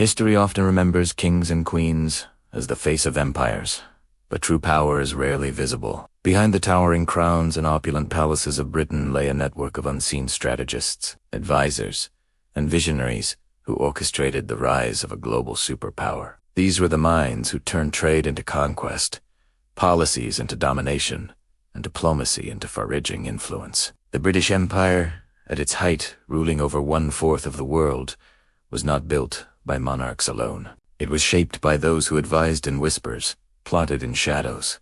History often remembers kings and queens as the face of empires, but true power is rarely visible. Behind the towering crowns and opulent palaces of Britain lay a network of unseen strategists, advisors, and visionaries who orchestrated the rise of a global superpower. These were the minds who turned trade into conquest, policies into domination, and diplomacy into far-reaching influence. The British Empire, at its height, ruling over 1/4 of the world, was not built by monarchs alone. It was shaped by those who advised in whispers, plotted in shadows,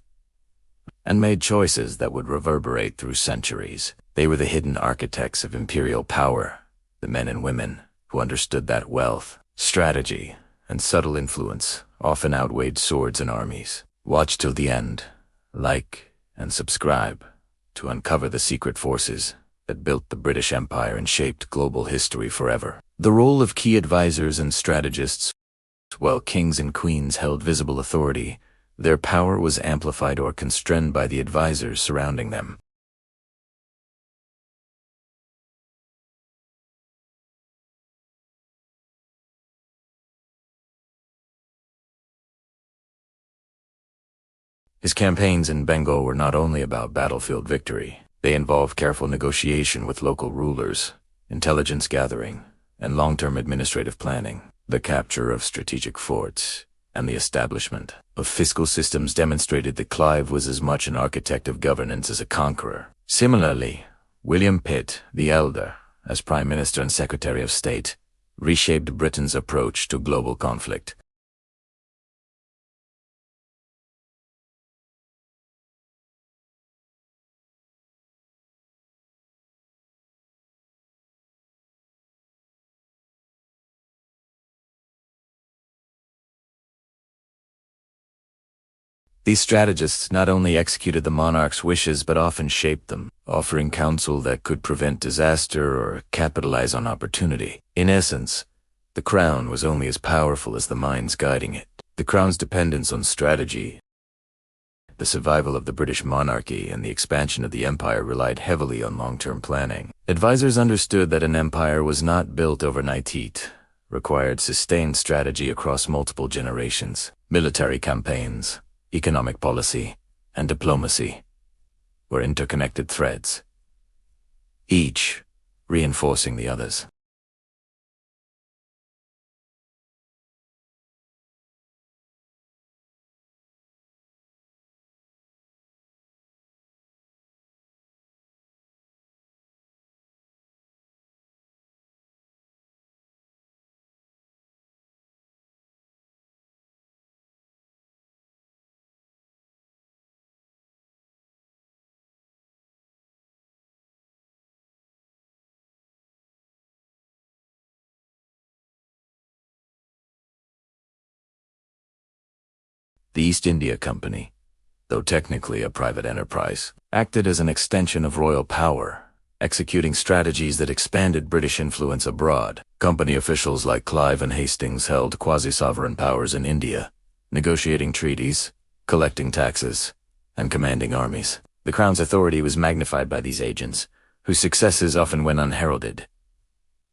and made choices that would reverberate through centuries. They were the hidden architects of imperial power, the men and women who understood that wealth, strategy, and subtle influence often outweighed swords and armies. Watch till the end, like and subscribe to uncover the secret forces that built the British Empire and shaped global history forever. The role of key advisors and strategists. While kings and queens held visible authority, their power was amplified or constrained by the advisors surrounding them. His campaigns in Bengal were not only about battlefield victory. They involved careful negotiation with local rulers, intelligence gathering, and long-term administrative planning. The capture of strategic forts and the establishment of fiscal systems demonstrated that Clive was as much an architect of governance as a conqueror. Similarly, William Pitt, the Elder, as Prime Minister and Secretary of State, reshaped Britain's approach to global conflict. These strategists not only executed the monarch's wishes but often shaped them, offering counsel that could prevent disaster or capitalize on opportunity. In essence, the crown was only as powerful as the minds guiding it. The crown's dependence on strategy, the survival of the British monarchy, and the expansion of the empire relied heavily on long-term planning. Advisors understood that an empire was not built overnight. It required sustained strategy across multiple generations. Military campaigns, economic policy, and diplomacy were interconnected threads, each reinforcing the others. The East India Company, though technically a private enterprise, acted as an extension of royal power, executing strategies that expanded British influence abroad. Company officials like Clive and Hastings held quasi-sovereign powers in India, negotiating treaties, collecting taxes, and commanding armies. The Crown's authority was magnified by these agents, whose successes often went unheralded,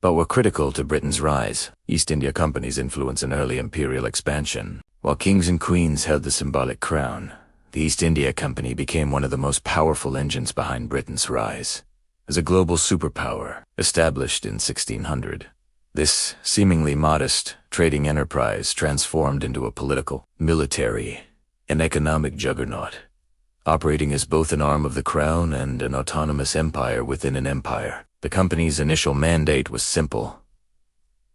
but were critical to Britain's rise. East India Company's influence in early imperial expansion. While kings and queens held the symbolic crown, the East India Company became one of the most powerful engines behind Britain's rise. As a global superpower, established in 1600, this seemingly modest trading enterprise transformed into a political, military, and economic juggernaut, operating as both an arm of the crown and an autonomous empire within an empire. The company's initial mandate was simple: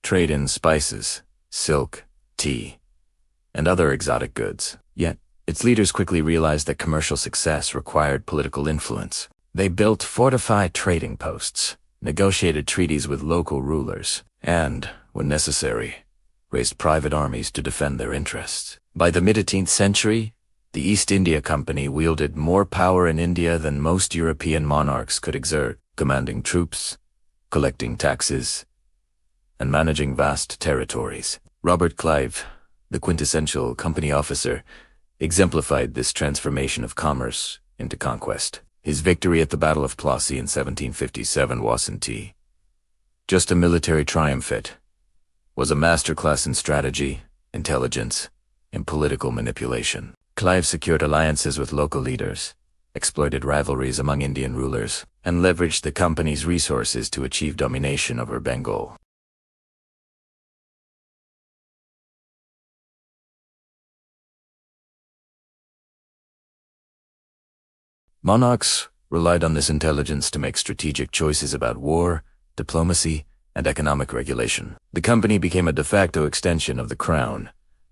trade in spices, silk, tea, and other exotic goods. Yet, its leaders quickly realized that commercial success required political influence. They built fortified trading posts, negotiated treaties with local rulers, and, when necessary, raised private armies to defend their interests. By the mid-18th century, the East India Company wielded more power in India than most European monarchs could exert, commanding troops, collecting taxes, and managing vast territories. Robert Clive, the quintessential company officer, exemplified this transformation of commerce into conquest. His victory at the Battle of Plassey in 1757 wasn't just a military triumph. It was a masterclass in strategy, intelligence, and political manipulation. Clive secured alliances with local leaders, exploited rivalries among Indian rulers, and leveraged the company's resources to achieve domination over Bengal. Monarchs relied on this intelligence to make strategic choices about war, diplomacy, and economic regulation. The company became a de facto extension of the crown,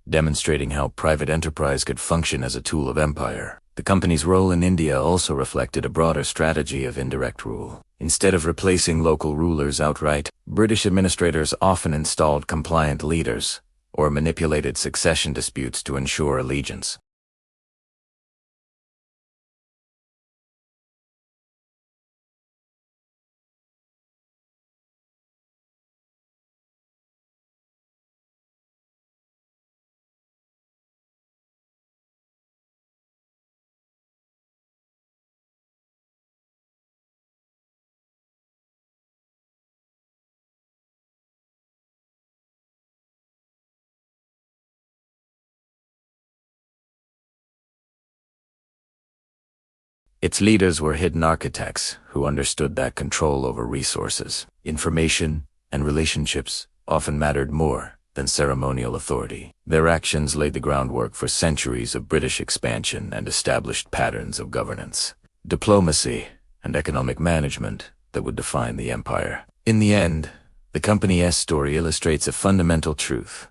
demonstrating how private enterprise could function as a tool of empire. The company's role in India also reflected a broader strategy of indirect rule. Instead of replacing local rulers outright, British administrators often installed compliant leaders or manipulated succession disputes to ensure allegiance. Its leaders were hidden architects who understood that control over resources, information, and relationships often mattered more than ceremonial authority. Their actions laid the groundwork for centuries of British expansion and established patterns of governance, diplomacy, and economic management that would define the empire. In the end, the company's story illustrates a fundamental truth.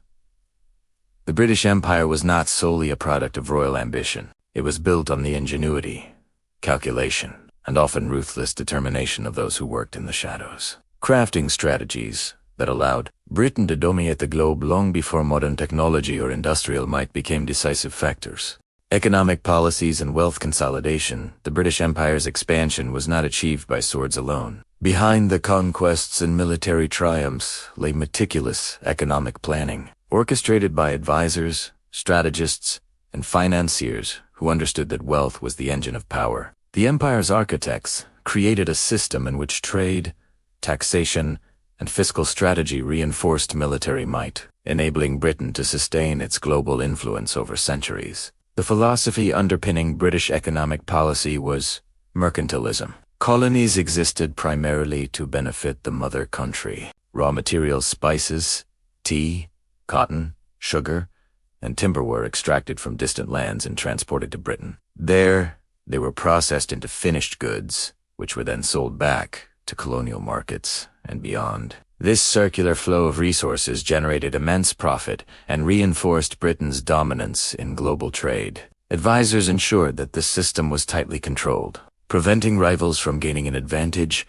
The British Empire was not solely a product of royal ambition. It was built on the ingenuity, calculation, and often ruthless determination of those who worked in the shadows, crafting strategies that allowed Britain to dominate the globe long before modern technology or industrial might became decisive factors. Economic policies and wealth consolidation, the British Empire's expansion was not achieved by swords alone. Behind the conquests and military triumphs lay meticulous economic planning, orchestrated by advisors, strategists, and financiers who understood that wealth was the engine of power. The empire's architects created a system in which trade, taxation, and fiscal strategy reinforced military might, enabling Britain to sustain its global influence over centuries. The philosophy underpinning British economic policy was mercantilism. Colonies existed primarily to benefit the mother country. Raw materials, spices, tea, cotton, sugar, and timber were extracted from distant lands and transported to Britain. There, they were processed into finished goods, which were then sold back to colonial markets and beyond. This circular flow of resources generated immense profit and reinforced Britain's dominance in global trade. Advisors ensured that the system was tightly controlled, preventing rivals from gaining an advantage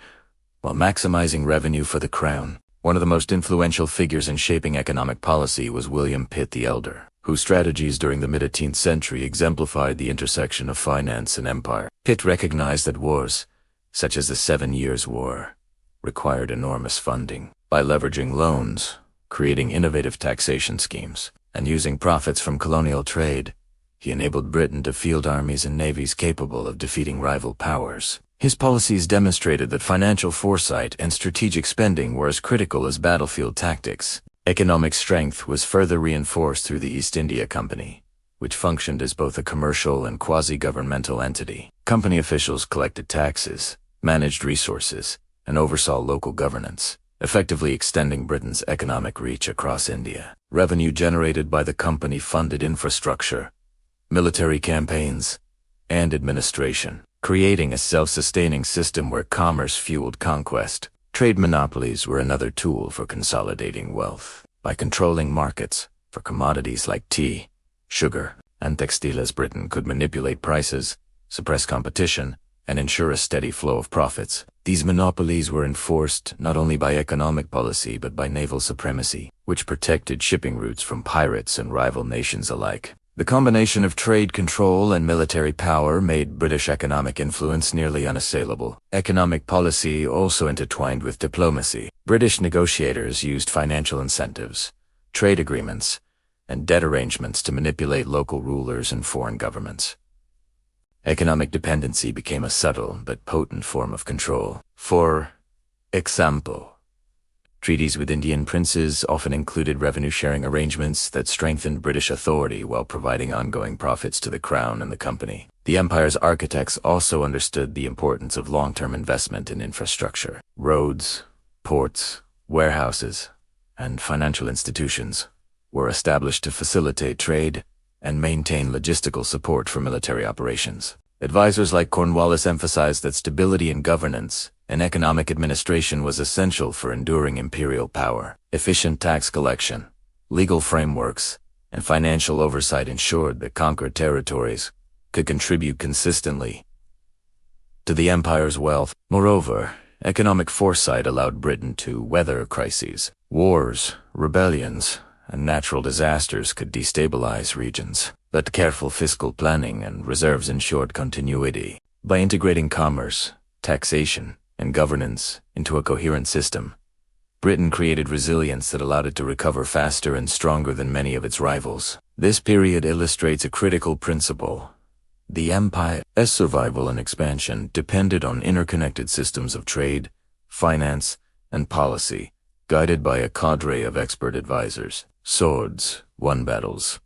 while maximizing revenue for the crown. One of the most influential figures in shaping economic policy was William Pitt the Elder, whose strategies during the mid-18th century exemplified the intersection of finance and empire. Pitt recognized that wars, such as the 7 Years' War, required enormous funding. By leveraging loans, creating innovative taxation schemes, and using profits from colonial trade, he enabled Britain to field armies and navies capable of defeating rival powers. His policies demonstrated that financial foresight and strategic spending were as critical as battlefield tactics. Economic strength was further reinforced through the East India Company, which functioned as both a commercial and quasi-governmental entity. Company officials collected taxes, managed resources, and oversaw local governance, effectively extending Britain's economic reach across India. Revenue generated by the company funded infrastructure, military campaigns, and administration, creating a self-sustaining system where commerce fueled conquest. Trade monopolies were another tool for consolidating wealth. By controlling markets for commodities like tea, sugar, and textiles, Britain could manipulate prices, suppress competition, and ensure a steady flow of profits. These monopolies were enforced not only by economic policy but by naval supremacy, which protected shipping routes from pirates and rival nations alike. The combination of trade control and military power made British economic influence nearly unassailable. Economic policy also intertwined with diplomacy. British negotiators used financial incentives, trade agreements, and debt arrangements to manipulate local rulers and foreign governments. Economic dependency became a subtle but potent form of control. For example, Treaties with Indian princes often included revenue-sharing arrangements that strengthened British authority while providing ongoing profits to the crown and the company. The empire's architects also understood the importance of long-term investment in infrastructure. Roads, ports, warehouses, and financial institutions were established to facilitate trade and maintain logistical support for military operations. Advisors like Cornwallis emphasized that stability in governance and economic administration was essential for enduring imperial power. Efficient tax collection, legal frameworks, and financial oversight ensured that conquered territories could contribute consistently to the empire's wealth. Moreover, economic foresight allowed Britain to weather crises. Wars, rebellions, and natural disasters could destabilize regions, but careful fiscal planning and reserves ensured continuity. By integrating commerce, taxation, and governance into a coherent system, Britain created resilience that allowed it to recover faster and stronger than many of its rivals. This period illustrates a critical principle. The empire's survival and expansion depended on interconnected systems of trade, finance, and policy, guided by a cadre of expert advisors. Swords won battles,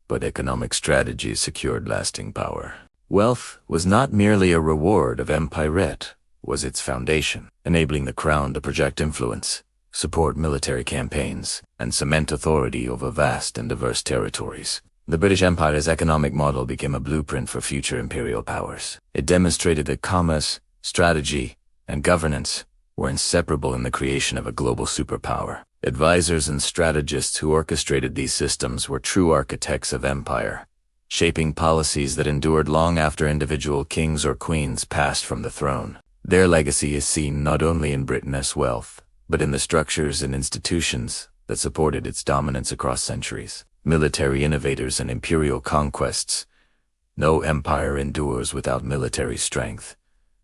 but economic strategies secured lasting power. Wealth was not merely a reward of empirate, was its foundation, enabling the crown to project influence, support military campaigns, and cement authority over vast and diverse territories. The British Empire's economic model became a blueprint for future imperial powers. It demonstrated that commerce, strategy, and governance were inseparable in the creation of a global superpower. Advisors and strategists who orchestrated these systems were true architects of empire, shaping policies that endured long after individual kings or queens passed from the throne. Their legacy is seen not only in Britain's wealth, but in the structures and institutions that supported its dominance across centuries. Military innovators and imperial conquests. No empire endures without military strength,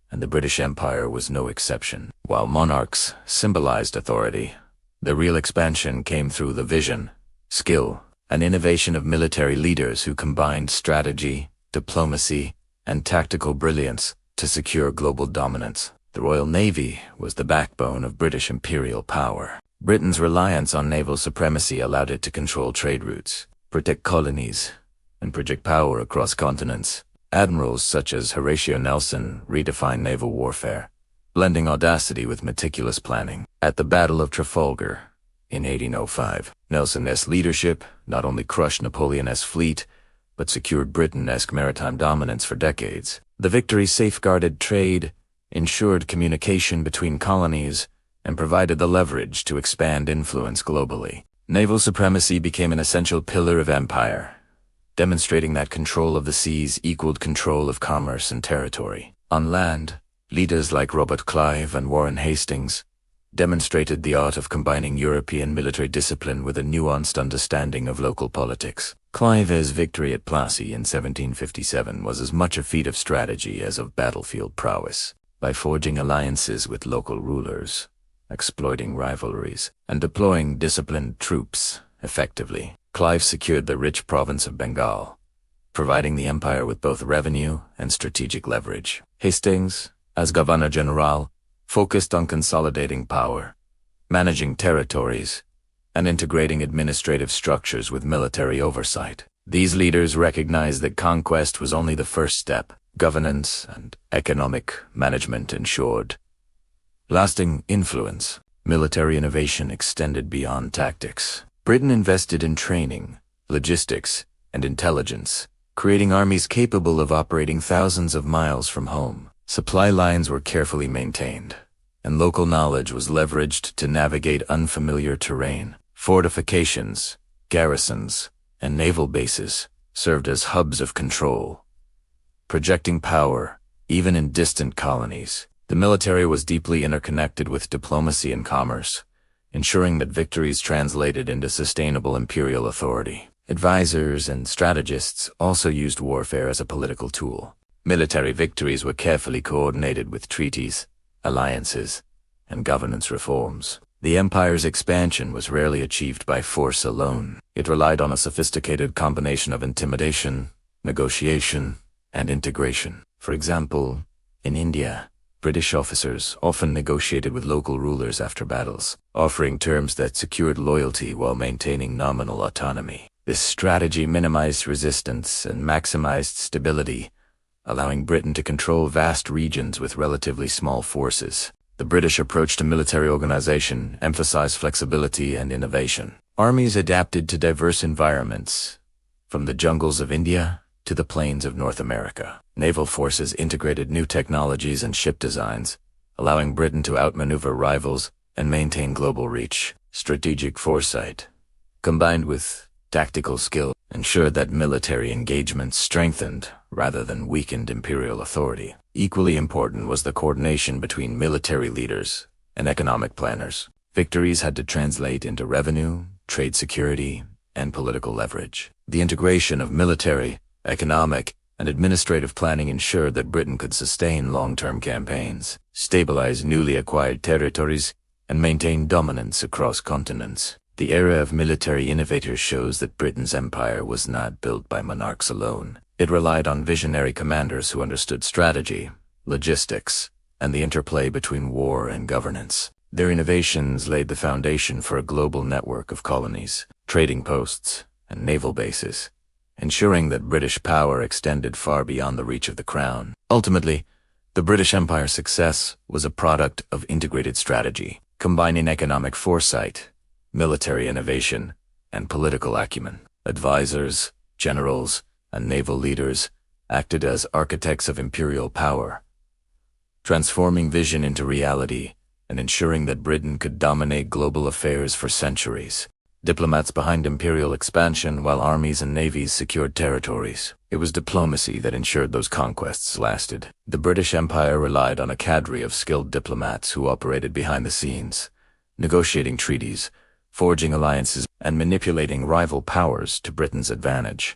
and the British Empire was no exception. While monarchs symbolized authority, the real expansion came through the vision, skill, and innovation of military leaders who combined strategy, diplomacy, and tactical brilliance to secure global dominance. The Royal Navy was the backbone of British imperial power. Britain's reliance on naval supremacy allowed it to control trade routes, protect colonies, and project power across continents. Admirals such as Horatio Nelson redefined naval warfare, blending audacity with meticulous planning. At the Battle of Trafalgar in 1805, Nelson's leadership not only crushed Napoleon's fleet, but secured Britain-esque maritime dominance for decades. The victory safeguarded trade, ensured communication between colonies, and provided the leverage to expand influence globally. Naval supremacy became an essential pillar of empire, demonstrating that control of the seas equaled control of commerce and territory. On land, leaders like Robert Clive and Warren Hastings demonstrated the art of combining European military discipline with a nuanced understanding of local politics. Clive's victory at Plassey in 1757 was as much a feat of strategy as of battlefield prowess. By forging alliances with local rulers, exploiting rivalries, and deploying disciplined troops effectively, Clive secured the rich province of Bengal, providing the empire with both revenue and strategic leverage. Hastings, as Governor-General, focused on consolidating power, managing territories, and integrating administrative structures with military oversight. These leaders recognized that conquest was only the first step. Governance and economic management ensured lasting influence. Military innovation extended beyond tactics. Britain invested in training, logistics, and intelligence, creating armies capable of operating thousands of miles from home. Supply lines were carefully maintained, and local knowledge was leveraged to navigate unfamiliar terrain. Fortifications, garrisons, and naval bases served as hubs of control, projecting power even in distant colonies. The military was deeply interconnected with diplomacy and commerce, ensuring that victories translated into sustainable imperial authority. Advisors and strategists also used warfare as a political tool. Military victories were carefully coordinated with treaties, alliances, and governance reforms. The empire's expansion was rarely achieved by force alone. It relied on a sophisticated combination of intimidation, negotiation, and integration. For example, in India, British officers often negotiated with local rulers after battles, offering terms that secured loyalty while maintaining nominal autonomy. This strategy minimized resistance and maximized stability, allowing Britain to control vast regions with relatively small forces. The British approach to military organization emphasized flexibility and innovation. Armies adapted to diverse environments, from the jungles of India to the plains of North America. Naval forces integrated new technologies and ship designs, allowing Britain to outmaneuver rivals and maintain global reach. Strategic foresight, combined with tactical skill, ensured that military engagement strengthened rather than weakened imperial authority. Equally important was the coordination between military leaders and economic planners. Victories had to translate into revenue, trade security, and political leverage. The integration of military, economic, and administrative planning ensured that Britain could sustain long-term campaigns, stabilize newly acquired territories, and maintain dominance across continents. The era of military innovators shows that Britain's empire was not built by monarchs alone. It relied on visionary commanders who understood strategy, logistics, and the interplay between war and governance. Their innovations laid the foundation for a global network of colonies, trading posts, and naval bases, ensuring that British power extended far beyond the reach of the crown. Ultimately, the British Empire's success was a product of integrated strategy, combining economic foresight, military innovation, and political acumen. Advisors, generals, and naval leaders acted as architects of imperial power, transforming vision into reality and ensuring that Britain could dominate global affairs for centuries. Diplomats behind imperial expansion while armies and navies secured territories. It was diplomacy that ensured those conquests lasted. The British Empire relied on a cadre of skilled diplomats who operated behind the scenes, negotiating treaties, forging alliances, and manipulating rival powers to Britain's advantage.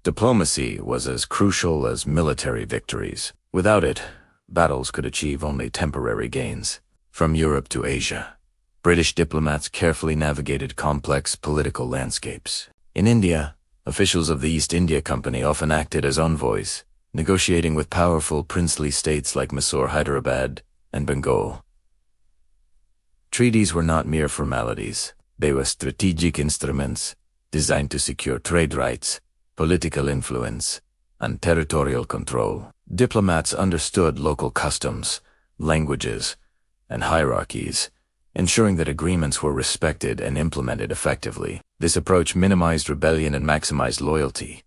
Diplomacy was as crucial as military victories. Without it, battles could achieve only temporary gains. From Europe to Asia, British diplomats carefully navigated complex political landscapes. In India, officials of the East India Company often acted as envoys, negotiating with powerful princely states like Mysore, Hyderabad, and Bengal. Treaties were not mere formalities. They were strategic instruments designed to secure trade rights, political influence, and territorial control. Diplomats understood local customs, languages, and hierarchies, ensuring that agreements were respected and implemented effectively. This approach minimized rebellion and maximized loyalty,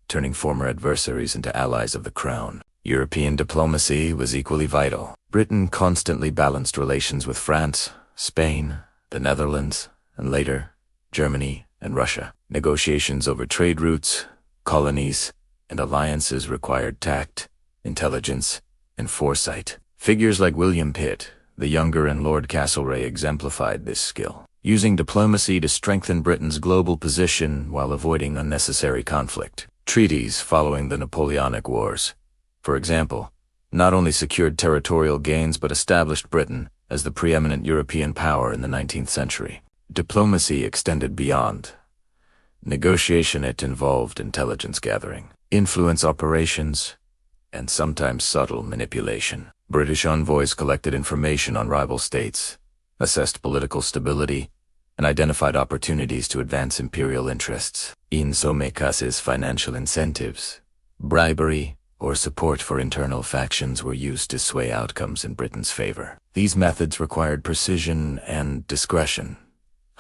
turning former adversaries into allies of the crown. European diplomacy was equally vital. Britain constantly balanced relations with France, Spain, the Netherlands, and later, Germany and Russia. Negotiations over trade routes, colonies, and alliances required tact, intelligence, and foresight. Figures like William Pitt, the younger, and Lord Castlereagh exemplified this skill, using diplomacy to strengthen Britain's global position while avoiding unnecessary conflict. Treaties following the Napoleonic Wars, for example, not only secured territorial gains but established Britain as the preeminent European power in the 19th century. Diplomacy extended beyond negotiation. It involved intelligence gathering, influence operations, and sometimes subtle manipulation. British envoys collected information on rival states, assessed political stability, and identified opportunities to advance imperial interests. In some cases, financial incentives, bribery, or support for internal factions were used to sway outcomes in Britain's favor. These methods required precision and discretion,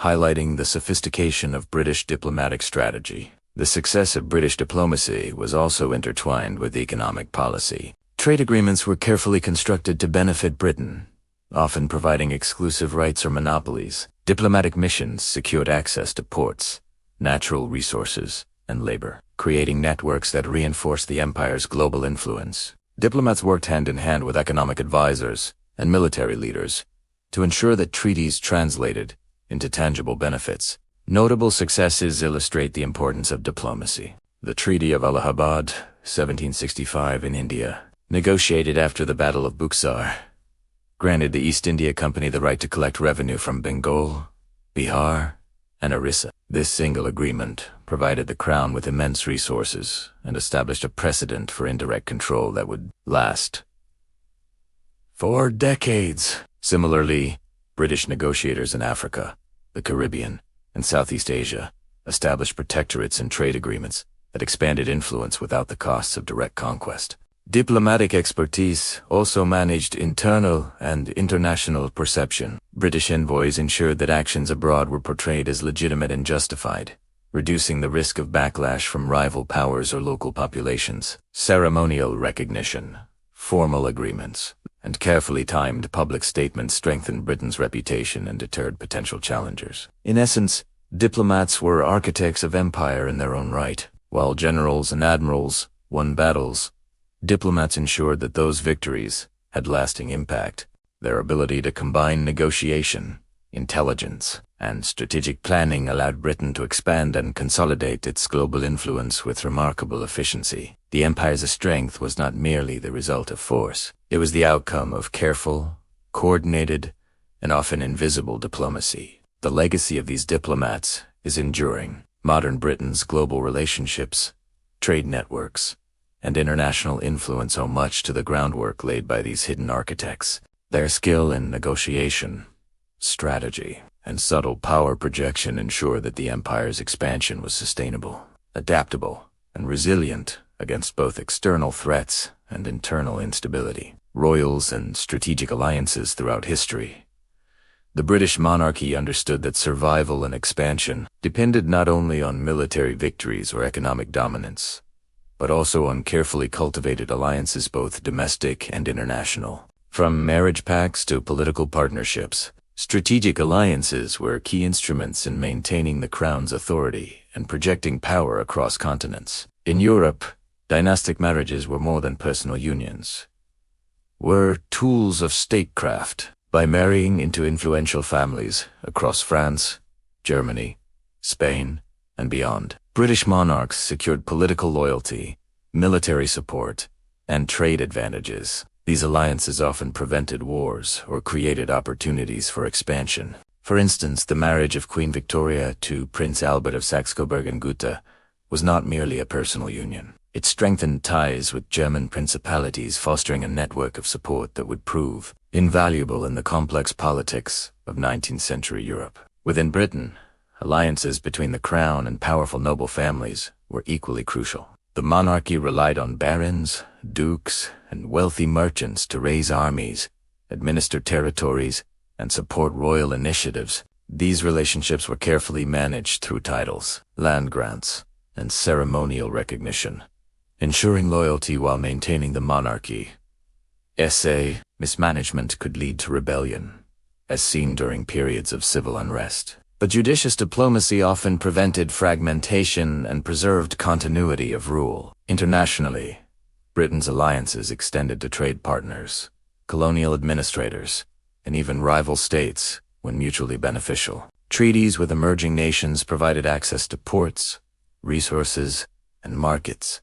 highlighting the sophistication of British diplomatic strategy. The success of British diplomacy was also intertwined with economic policy. Trade agreements were carefully constructed to benefit Britain, often providing exclusive rights or monopolies. Diplomatic missions secured access to ports, natural resources, and labor, creating networks that reinforced the empire's global influence. Diplomats worked hand in hand with economic advisors and military leaders to ensure that treaties translated into tangible benefits. Notable successes illustrate the importance of diplomacy. The Treaty of Allahabad, 1765 in India, negotiated after the Battle of Buxar, granted the East India Company the right to collect revenue from Bengal, Bihar, and Orissa. This single agreement provided the crown with immense resources and established a precedent for indirect control that would last. for decades. Similarly, British negotiators in Africa, the Caribbean, and Southeast Asia established protectorates and trade agreements that expanded influence without the costs of direct conquest. Diplomatic expertise also managed internal and international perception. British envoys ensured that actions abroad were portrayed as legitimate and justified, reducing the risk of backlash from rival powers or local populations. Ceremonial recognition, formal agreements, and carefully timed public statements strengthened Britain's reputation and deterred potential challengers. In essence, diplomats were architects of empire in their own right. While generals and admirals won battles, diplomats ensured that those victories had lasting impact. Their ability to combine negotiation, intelligence, and strategic planning allowed Britain to expand and consolidate its global influence with remarkable efficiency. The empire's strength was not merely the result of force. It was the outcome of careful, coordinated, and often invisible diplomacy. The legacy of these diplomats is enduring. Modern Britain's global relationships, trade networks, and international influence owe much to the groundwork laid by these hidden architects. Their skill in negotiation, strategy, and subtle power projection ensure that the empire's expansion was sustainable, adaptable, and resilient against both external threats and internal instability. Royals and strategic alliances throughout history. The British monarchy understood that survival and expansion depended not only on military victories or economic dominance, but also on carefully cultivated alliances, both domestic and international. From marriage pacts to political partnerships, strategic alliances were key instruments in maintaining the crown's authority and projecting power across continents. In Europe, dynastic marriages were more than personal unions, were tools of statecraft. By marrying into influential families across France, Germany, Spain, and beyond, British monarchs secured political loyalty, military support, and trade advantages. These alliances often prevented wars or created opportunities for expansion. For instance, the marriage of Queen Victoria to Prince Albert of Saxe-Coburg and Gotha was not merely a personal union. It strengthened ties with German principalities, fostering a network of support that would prove invaluable in the complex politics of 19th century Europe. Within Britain, alliances between the crown and powerful noble families were equally crucial. The monarchy relied on barons, dukes, and wealthy merchants to raise armies, administer territories, and support royal initiatives. These relationships were carefully managed through titles, land grants, and ceremonial recognition, ensuring loyalty while maintaining the monarchy. Mismanagement could lead to rebellion, as seen during periods of civil unrest. But judicious diplomacy often prevented fragmentation and preserved continuity of rule. Internationally, Britain's alliances extended to trade partners, colonial administrators, and even rival states when mutually beneficial. Treaties with emerging nations provided access to ports, resources, and markets,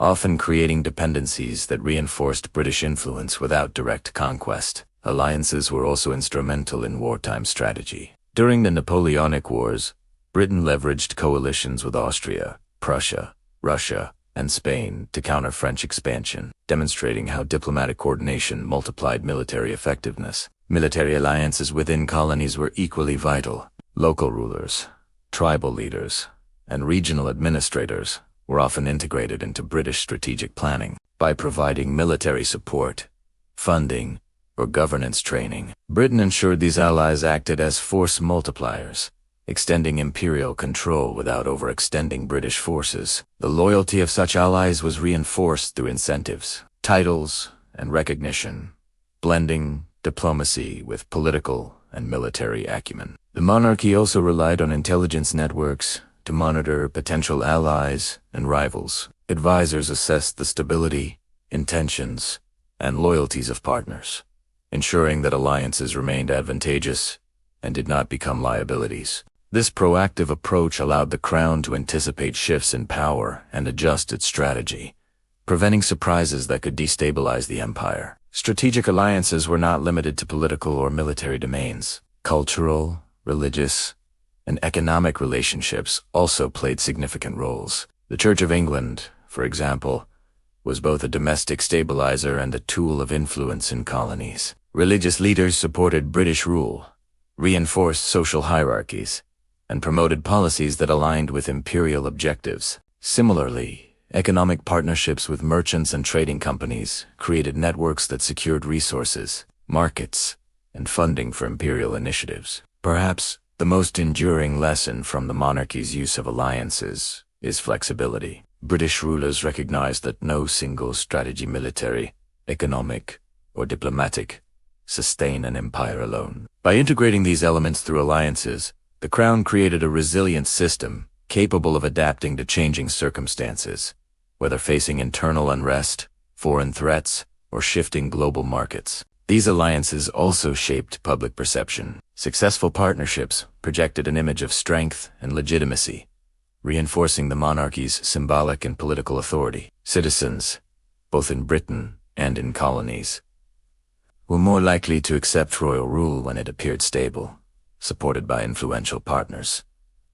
often creating dependencies that reinforced British influence without direct conquest. Alliances were also instrumental in wartime strategy. During the Napoleonic Wars, Britain leveraged coalitions with Austria, Prussia, Russia, and Spain to counter French expansion, demonstrating how diplomatic coordination multiplied military effectiveness. Military alliances within colonies were equally vital. Local rulers, tribal leaders, and regional administrators were often integrated into British strategic planning. By providing military support, funding, or governance training, Britain ensured these allies acted as force multipliers, extending imperial control without overextending British forces. The loyalty of such allies was reinforced through incentives, titles, and recognition, blending diplomacy with political and military acumen. The monarchy also relied on intelligence networks to monitor potential allies and rivals. Advisors assessed the stability, intentions, and loyalties of partners, ensuring that alliances remained advantageous and did not become liabilities. This proactive approach allowed the crown to anticipate shifts in power and adjust its strategy, preventing surprises that could destabilize the empire. Strategic alliances were not limited to political or military domains. Cultural, religious, and economic relationships also played significant roles. The Church of England, for example, was both a domestic stabilizer and a tool of influence in colonies. Religious leaders supported British rule, reinforced social hierarchies, and promoted policies that aligned with imperial objectives. Similarly, economic partnerships with merchants and trading companies created networks that secured resources, markets, and funding for imperial initiatives. Perhaps the most enduring lesson from the monarchy's use of alliances is flexibility. British rulers recognized that no single strategy, military, economic, or diplomatic, sustain an empire alone. By integrating these elements through alliances, the Crown created a resilient system capable of adapting to changing circumstances, whether facing internal unrest, foreign threats, or shifting global markets. These alliances also shaped public perception. Successful partnerships projected an image of strength and legitimacy, reinforcing the monarchy's symbolic and political authority. Citizens, both in Britain and in colonies, were more likely to accept royal rule when it appeared stable, supported by influential partners,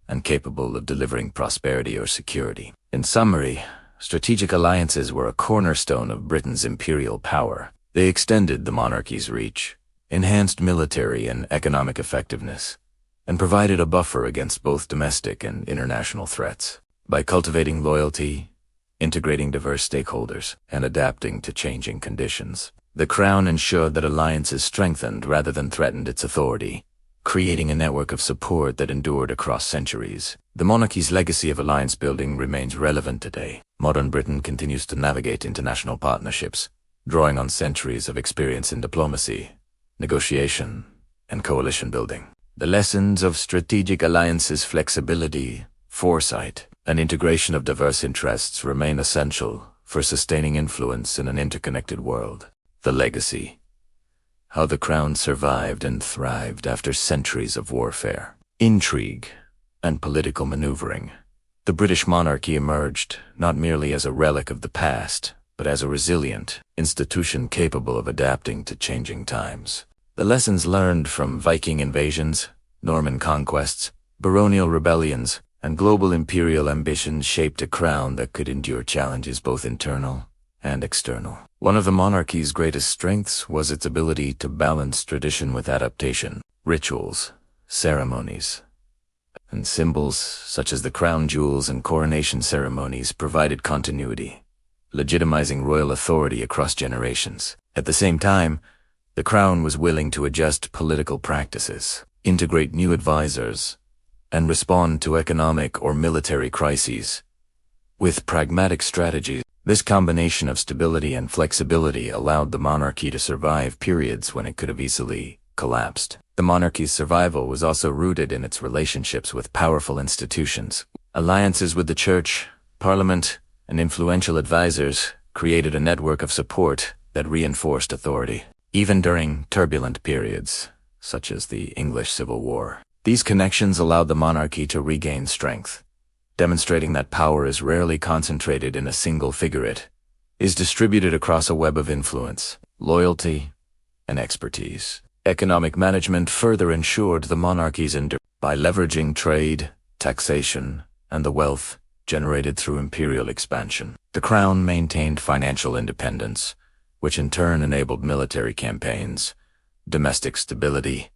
and capable of delivering prosperity or security. In summary, strategic alliances were a cornerstone of Britain's imperial power. They extended the monarchy's reach, enhanced military and economic effectiveness, and provided a buffer against both domestic and international threats. By cultivating loyalty, integrating diverse stakeholders, and adapting to changing conditions, the Crown ensured that alliances strengthened rather than threatened its authority, creating a network of support that endured across centuries. The monarchy's legacy of alliance building remains relevant today. Modern Britain continues to navigate international partnerships, drawing on centuries of experience in diplomacy, negotiation, and coalition building. The lessons of strategic alliances, flexibility, foresight, and integration of diverse interests remain essential for sustaining influence in an interconnected world. The legacy: how the Crown survived and thrived after centuries of warfare, intrigue, and political maneuvering. The British monarchy emerged not merely as a relic of the past, but as a resilient institution capable of adapting to changing times. The lessons learned from Viking invasions, Norman conquests, baronial rebellions, and global imperial ambitions shaped a crown that could endure challenges both internal and external. One of the monarchy's greatest strengths was its ability to balance tradition with adaptation. Rituals, ceremonies, and symbols such as the crown jewels and coronation ceremonies provided continuity, legitimizing royal authority across generations. At the same time, the Crown was willing to adjust political practices, integrate new advisors, and respond to economic or military crises with pragmatic strategies. This combination of stability and flexibility allowed the monarchy to survive periods when it could have easily collapsed. The monarchy's survival was also rooted in its relationships with powerful institutions. Alliances with the church, parliament, and influential advisors created a network of support that reinforced authority. Even during turbulent periods, such as the English Civil War, these connections allowed the monarchy to regain strength, demonstrating that power is rarely concentrated in a single figure. It is distributed across a web of influence, loyalty, and expertise. Economic management further ensured the monarchy's endurance by leveraging trade, taxation, and the wealth generated through imperial expansion. The Crown maintained financial independence, which in turn enabled military campaigns, domestic stability,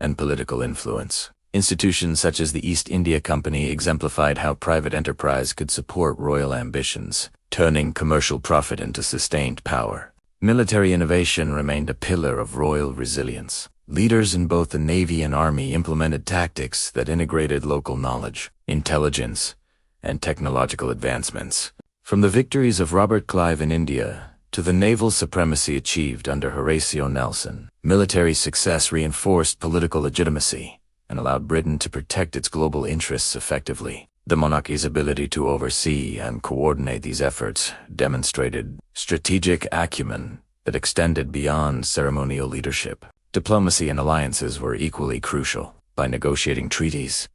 and political influence. Institutions such as the East India Company exemplified how private enterprise could support royal ambitions, turning commercial profit into sustained power. Military innovation remained a pillar of royal resilience. Leaders in both the Navy and Army implemented tactics that integrated local knowledge, intelligence, and technological advancements. From the victories of Robert Clive in India to the naval supremacy achieved under Horatio Nelson, military success reinforced political legitimacy and allowed Britain to protect its global interests effectively. The monarchy's ability to oversee and coordinate these efforts demonstrated strategic acumen that extended beyond ceremonial leadership. Diplomacy and alliances were equally crucial. By negotiating treaties,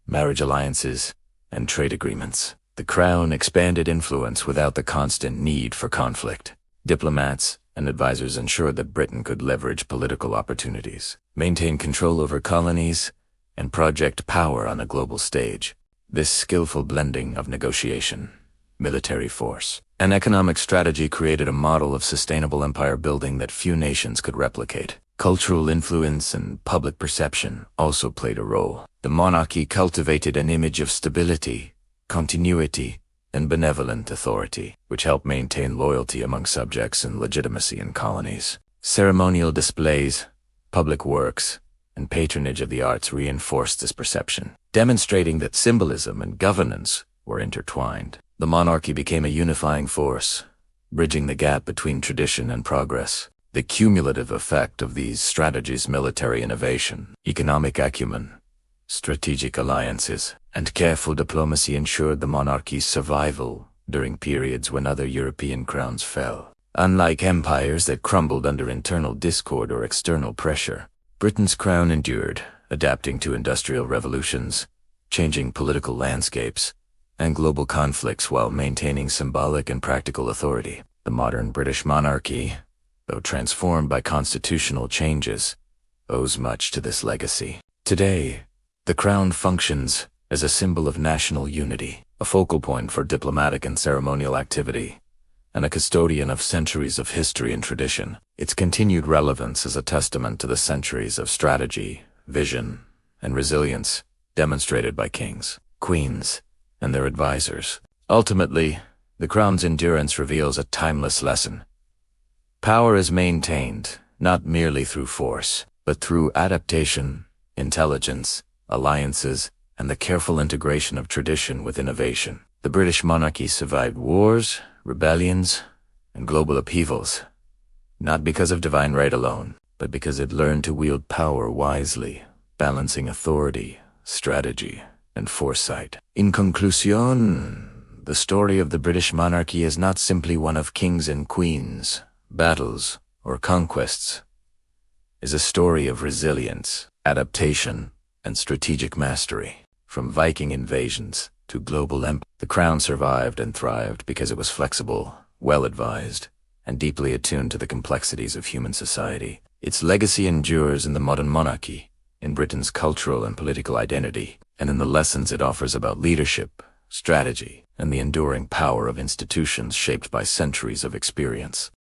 marriage alliances, and trade agreements, the Crown expanded influence without the constant need for conflict. Diplomats and advisors ensured that Britain could leverage political opportunities, maintain control over colonies, and project power on a global stage. This skillful blending of negotiation, military force, An economic strategy created a model of sustainable empire building that few nations could replicate. Cultural influence and public perception also played a role. The monarchy cultivated an image of stability, continuity, and benevolent authority, which helped maintain loyalty among subjects and legitimacy in colonies. Ceremonial displays, public works, and patronage of the arts reinforced this perception, demonstrating that symbolism and governance were intertwined. The monarchy became a unifying force, bridging the gap between tradition and progress. The cumulative effect of these strategies, military innovation, economic acumen, strategic alliances, and careful diplomacy ensured the monarchy's survival during periods when other European crowns fell. Unlike empires that crumbled under internal discord or external pressure, Britain's crown endured, adapting to industrial revolutions, changing political landscapes, and global conflicts while maintaining symbolic and practical authority. The modern British monarchy, though transformed by constitutional changes, owes much to this legacy. Today, the crown functions as a symbol of national unity, a focal point for diplomatic and ceremonial activity, and a custodian of centuries of history and tradition. Its continued relevance is a testament to the centuries of strategy, vision, and resilience demonstrated by kings, queens, and their advisors. Ultimately, the crown's endurance reveals a timeless lesson. Power is maintained not merely through force, but through adaptation, intelligence, alliances, and the careful integration of tradition with innovation. The British monarchy survived wars, rebellions, and global upheavals, not because of divine right alone, but because it learned to wield power wisely, balancing authority, strategy, and foresight. In conclusion, the story of the British monarchy is not simply one of kings and queens, battles, or conquests. It is a story of resilience, adaptation, and strategic mastery. From Viking invasions to global empire, the crown survived and thrived because it was flexible, well-advised, and deeply attuned to the complexities of human society. Its legacy endures in the modern monarchy, in Britain's cultural and political identity, and in the lessons it offers about leadership, strategy, and the enduring power of institutions shaped by centuries of experience.